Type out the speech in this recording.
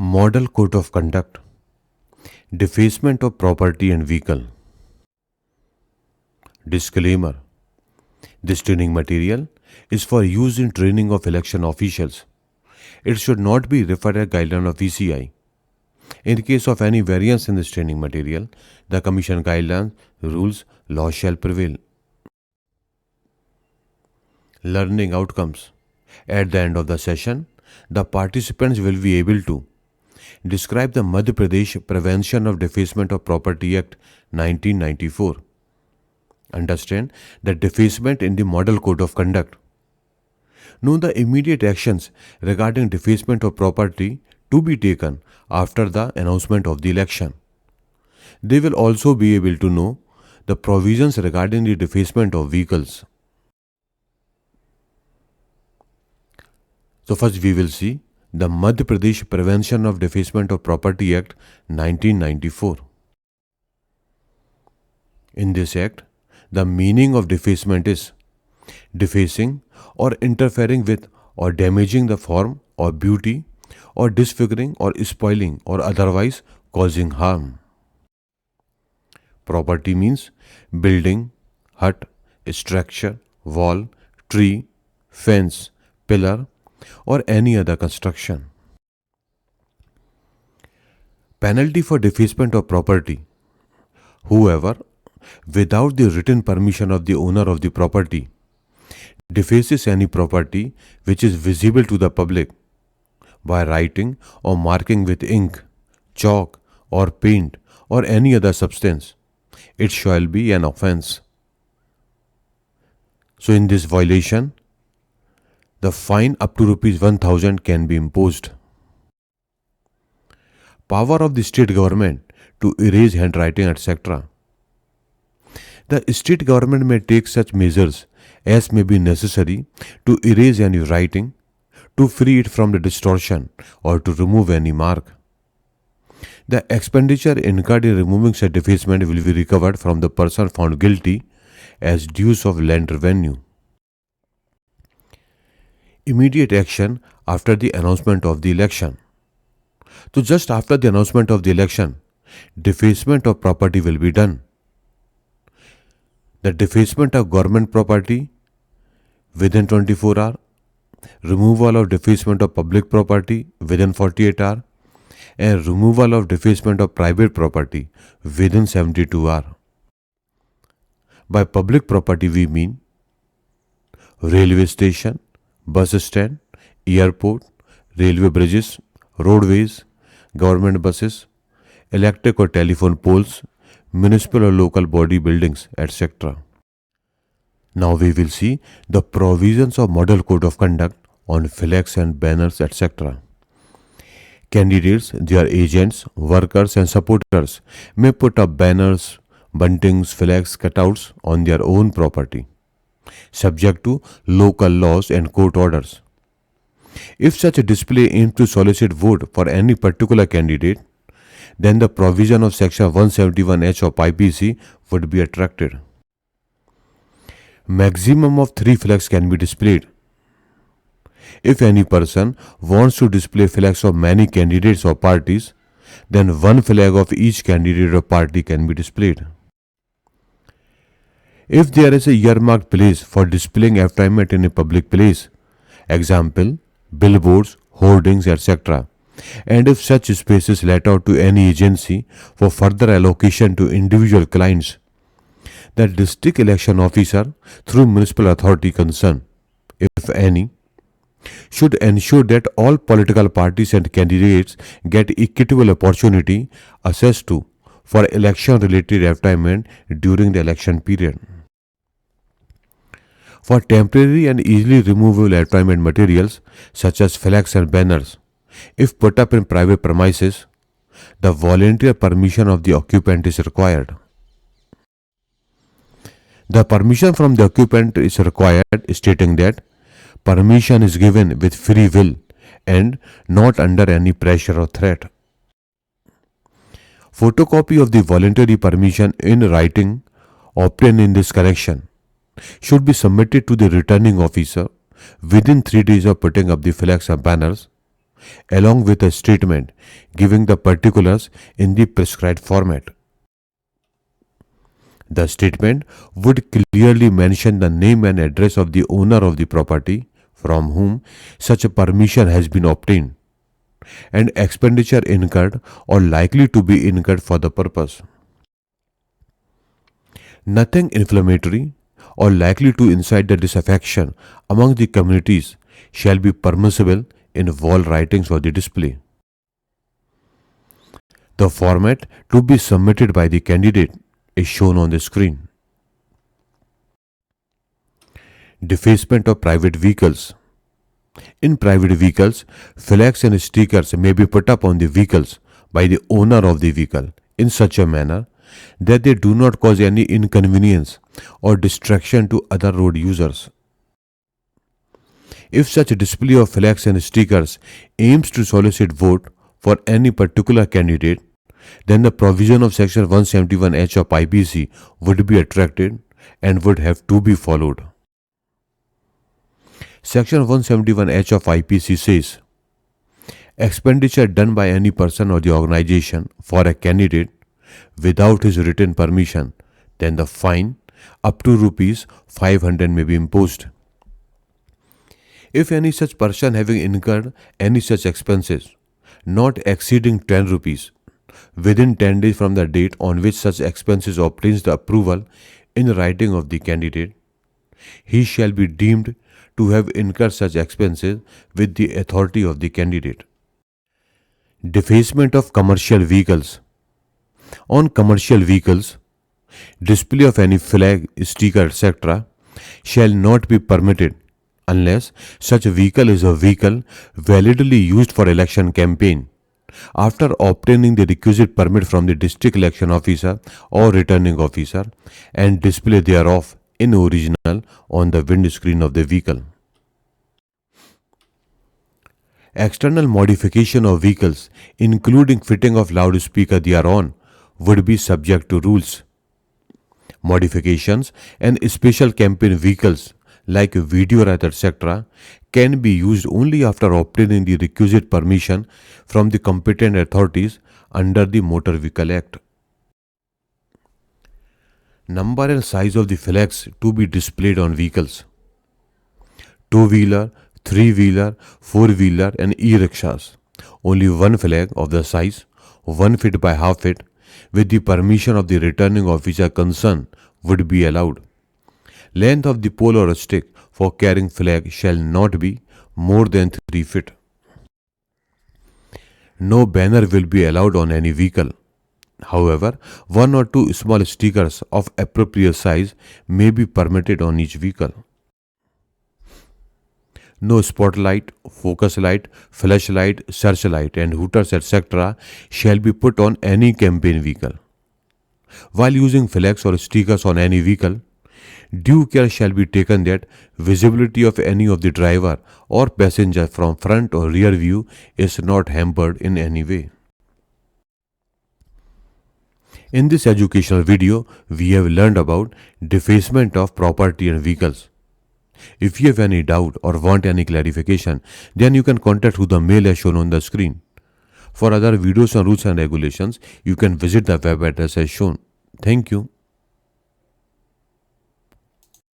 Model Code of Conduct, Defacement of Property and Vehicle. Disclaimer: this training material is for use in training of election officials. It should not be referred as guideline of ECI. In case of any variance in this training material, the Commission guidelines, rules, law shall prevail. Learning outcomes. At the end of the session, the participants will be able to describe the Madhya Pradesh Prevention of Defacement of Property Act 1994. Understand the defacement in the Model Code of Conduct. Know the immediate actions regarding defacement of property to be taken after the announcement of the election. They will also be able to know the provisions regarding the defacement of vehicles. So first we will see the Madhya Pradesh Prevention of Defacement of Property Act 1994. In this act, the meaning of defacement is defacing or interfering with or damaging the form or beauty or disfiguring or spoiling or otherwise causing harm. Property means building, hut, structure, wall, tree, fence, pillar, or any other construction. Penalty for defacement of property. Whoever, without the written permission of the owner of the property, defaces any property which is visible to the public by writing or marking with ink, chalk, or paint, or any other substance, it shall be an offence. So in this violation, the fine up to ₹1,000 can be imposed. Power of the state government to erase handwriting, etc. The state government may take such measures as may be necessary to erase any writing, to free it from the distortion, or to remove any mark. The expenditure incurred in removing such defacement will be recovered from the person found guilty as dues of land revenue. Immediate action after the announcement of the election. So just after the announcement of the election, defacement of property will be done. The defacement of government property within 24 hours, removal of defacement of public property within 48 hours, and removal of defacement of private property within 72 hours. By public property we mean railway station, bus stand, airport, railway bridges, roadways, government buses, electric or telephone poles, municipal or local body buildings, etc. Now we will see the provisions of Model Code of Conduct on flags and banners, etc. Candidates, their agents, workers and supporters may put up banners, buntings, flags, cutouts on their own property, subject to local laws and court orders. If such a display aims to solicit vote for any particular candidate, then the provision of Section 171H of IPC would be attracted. Maximum of 3 flags can be displayed. If any person wants to display flags of many candidates or parties, then 1 flag of each candidate or party can be displayed. If there is a earmarked place for displaying advertisement in a public place, example, billboards, hoardings, etc., and if such space is let out to any agency for further allocation to individual clients, the district election officer, through municipal authority concerned, if any, should ensure that all political parties and candidates get equitable opportunity access to for election-related advertisement during the election period. For temporary and easily removable advertisement materials such as flags and banners, if put up in private premises, the volunteer permission of the occupant is required. The permission from the occupant is required, stating that permission is given with free will and not under any pressure or threat. Photocopy of the voluntary permission in writing obtained in this connection should be submitted to the returning officer within 3 days of putting up the flags and banners, along with a statement giving the particulars in the prescribed format. The statement would clearly mention the name and address of the owner of the property from whom such a permission has been obtained, and expenditure incurred or likely to be incurred for the purpose. Nothing inflammatory or likely to incite the disaffection among the communities shall be permissible in wall writings or the display. The format to be submitted by the candidate is shown on the screen. Defacement of private vehicles. In private vehicles, flags and stickers may be put up on the vehicles by the owner of the vehicle in such a manner that they do not cause any inconvenience or distraction to other road users. If such a display of flags and stickers aims to solicit vote for any particular candidate, then the provision of Section 171H of IPC would be attracted and would have to be followed. Section 171H of IPC says, expenditure done by any person or the organization for a candidate without his written permission, then the fine up to rupees 500 may be imposed. If any such person having incurred any such expenses not exceeding 10 rupees within 10 days from the date on which such expenses obtains the approval in writing of the candidate, he shall be deemed to have incurred such expenses with the authority of the candidate. Defacement of commercial vehicles. On commercial vehicles, display of any flag, sticker, etc. shall not be permitted unless such vehicle is a vehicle validly used for election campaign after obtaining the requisite permit from the district election officer or returning officer and display thereof in original on the windscreen of the vehicle. External modification of vehicles, including fitting of loudspeaker thereon, would be subject to rules. Modifications and special campaign vehicles like Videorath etc. can be used only after obtaining the requisite permission from the competent authorities under the Motor Vehicle Act. Number and size of the flags to be displayed on vehicles. Two-wheeler, three-wheeler, four-wheeler and e-rickshaws. Only one flag of the size 1 feet by half feet with the permission of the returning officer concerned would be allowed. Length of the pole or stick for carrying flag shall not be more than 3 feet. No banner will be allowed on any vehicle. However, 1 or 2 small stickers of appropriate size may be permitted on each vehicle. No spotlight, focus light, flashlight, searchlight and hooters etc. shall be put on any campaign vehicle. While using flags or stickers on any vehicle, due care shall be taken that visibility of any of the driver or passenger from front or rear view is not hampered in any way. In this educational video, we have learned about defacement of property and vehicles. If you have any doubt or want any clarification, then you can contact through the mail as shown on the screen. For other videos on rules and regulations, you can visit the web address as shown. Thank you.